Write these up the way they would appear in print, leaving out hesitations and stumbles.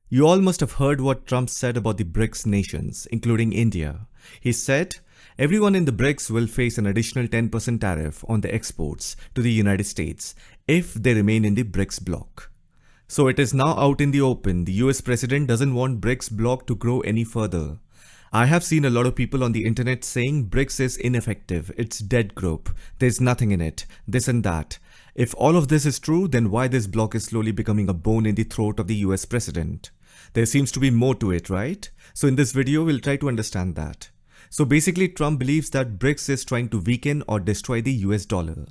You all must have heard what Trump said about the BRICS nations, including India. He said, everyone in the BRICS will face an additional 10% tariff on their exports to the United States if they remain in the BRICS bloc. So it is now out in the open. The US president doesn't want BRICS bloc to grow any further. I have seen a lot of people on the internet saying BRICS is ineffective, it's dead group, there's nothing in it, this and that. If all of this is true, then why this bloc is slowly becoming a bone in the throat of the US president? There seems to be more to it, right? So in this video, we'll try to understand that. So basically, Trump believes that BRICS is trying to weaken or destroy the US dollar.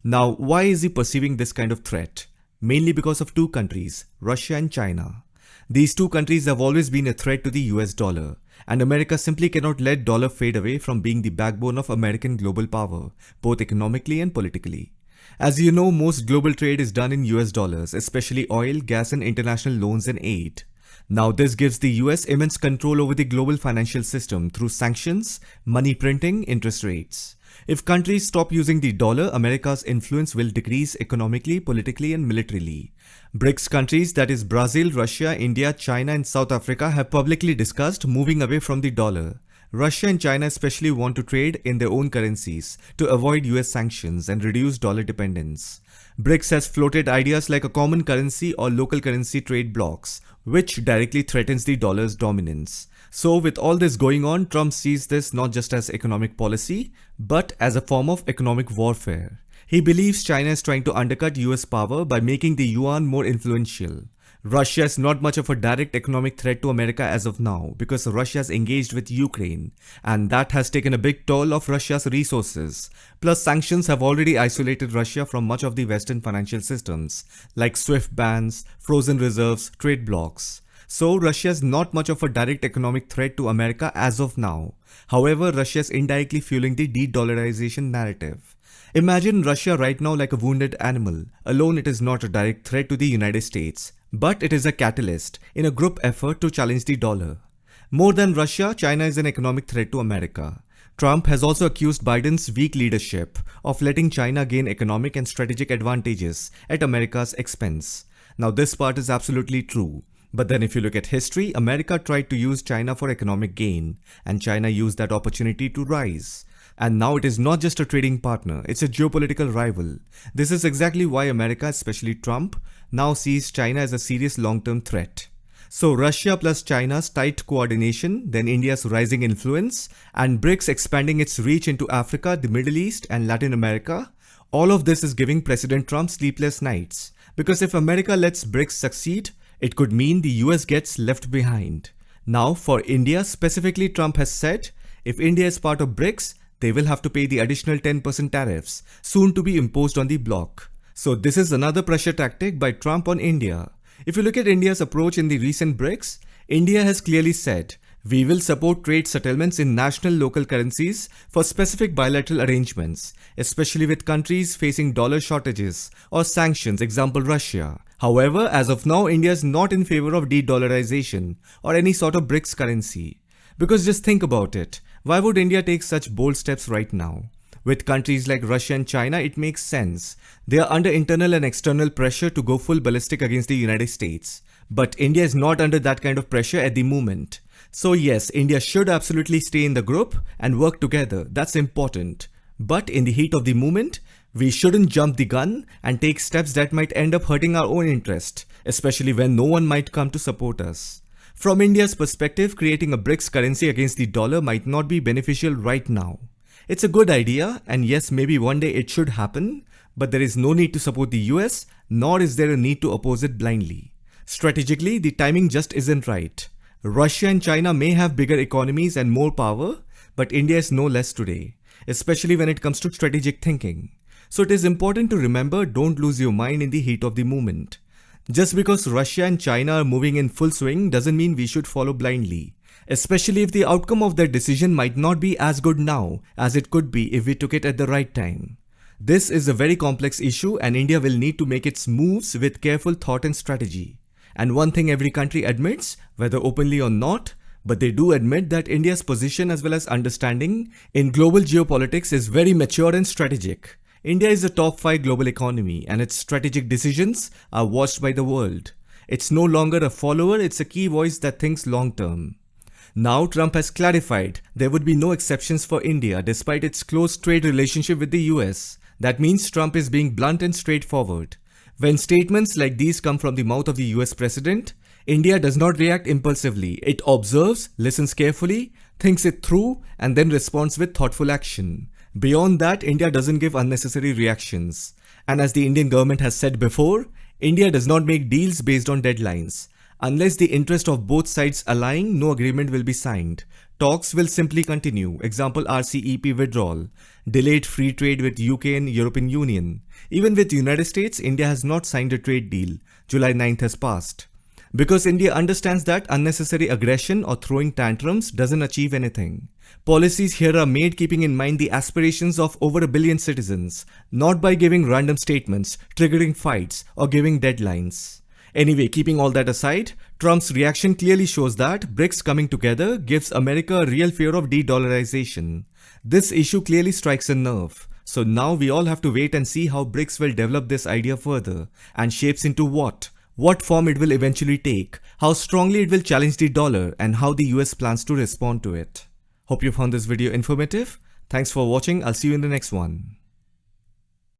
Now, why is he perceiving this kind of threat? Mainly because of two countries, Russia and China. These two countries have always been a threat to the US dollar, and America simply cannot let dollar fade away from being the backbone of American global power, both economically and politically. As you know, most global trade is done in US dollars, especially oil, gas and international loans and aid. Now this gives the US immense control over the global financial system through sanctions, money printing, interest rates. If countries stop using the dollar, America's influence will decrease economically, politically and militarily. BRICS countries, that is Brazil, Russia, India, China and South Africa, have publicly discussed moving away from the dollar. Russia and China especially want to trade in their own currencies to avoid US sanctions and reduce dollar dependence. BRICS has floated ideas like a common currency or local currency trade blocks, which directly threatens the dollar's dominance. So with all this going on, Trump sees this not just as economic policy, but as a form of economic warfare. He believes China is trying to undercut US power by making the yuan more influential. Russia is not much of a direct economic threat to America as of now because Russia has engaged with Ukraine and that has taken a big toll of Russia's resources. Plus sanctions have already isolated Russia from much of the Western financial systems like SWIFT bans, frozen reserves, trade blocks. So Russia is not much of a direct economic threat to America as of now. However, Russia is indirectly fueling the de-dollarization narrative. Imagine Russia right now like a wounded animal. Alone it is not a direct threat to the United States. But it is a catalyst in a group effort to challenge the dollar. More than Russia, China is an economic threat to America. Trump has also accused Biden's weak leadership of letting China gain economic and strategic advantages at America's expense. Now this part is absolutely true. But then if you look at history, America tried to use China for economic gain, and China used that opportunity to rise. And now it is not just a trading partner, it's a geopolitical rival. This is exactly why America, especially Trump, now sees China as a serious long-term threat. So Russia plus China's tight coordination, then India's rising influence, and BRICS expanding its reach into Africa, the Middle East and Latin America, all of this is giving President Trump sleepless nights. Because if America lets BRICS succeed, it could mean the US gets left behind. Now for India, specifically Trump has said, if India is part of BRICS, they will have to pay the additional 10% tariffs, soon to be imposed on the bloc. So this is another pressure tactic by Trump on India. If you look at India's approach in the recent BRICS, India has clearly said, we will support trade settlements in national local currencies for specific bilateral arrangements, especially with countries facing dollar shortages or sanctions, example Russia. However, as of now, India is not in favor of de-dollarization or any sort of BRICS currency. Because just think about it, why would India take such bold steps right now? With countries like Russia and China, it makes sense. They are under internal and external pressure to go full ballistic against the United States. But India is not under that kind of pressure at the moment. So yes, India should absolutely stay in the group and work together, that's important. But in the heat of the moment, we shouldn't jump the gun and take steps that might end up hurting our own interest, especially when no one might come to support us. From India's perspective, creating a BRICS currency against the dollar might not be beneficial right now. It's a good idea, and yes, maybe one day it should happen, but there is no need to support the US, nor is there a need to oppose it blindly. Strategically, the timing just isn't right. Russia and China may have bigger economies and more power, but India is no less today, especially when it comes to strategic thinking. So it is important to remember, don't lose your mind in the heat of the moment. Just because Russia and China are moving in full swing doesn't mean we should follow blindly, especially if the outcome of their decision might not be as good now as it could be if we took it at the right time. This is a very complex issue and India will need to make its moves with careful thought and strategy. And one thing every country admits, whether openly or not, but they do admit that India's position as well as understanding in global geopolitics is very mature and strategic. India is a top 5 global economy and its strategic decisions are watched by the world. It's no longer a follower, it's a key voice that thinks long term. Now Trump has clarified there would be no exceptions for India despite its close trade relationship with the US. That means Trump is being blunt and straightforward. When statements like these come from the mouth of the US president, India does not react impulsively. It observes, listens carefully, thinks it through, and then responds with thoughtful action. Beyond that, India doesn't give unnecessary reactions. And as the Indian government has said before, India does not make deals based on deadlines. Unless the interest of both sides align, no agreement will be signed. Talks will simply continue. Example, RCEP withdrawal, delayed free trade with UK and European Union. Even with United States, India has not signed a trade deal. July 9th has passed. Because India understands that unnecessary aggression or throwing tantrums doesn't achieve anything. Policies here are made keeping in mind the aspirations of over a billion citizens, not by giving random statements, triggering fights, or giving deadlines. Anyway, keeping all that aside, Trump's reaction clearly shows that BRICS coming together gives America a real fear of de-dollarization. This issue clearly strikes a nerve. So now we all have to wait and see how BRICS will develop this idea further and shapes into what form it will eventually take, how strongly it will challenge the dollar, and how the US plans to respond to it. Hope you found this video informative. Thanks for watching. I'll see you in the next one.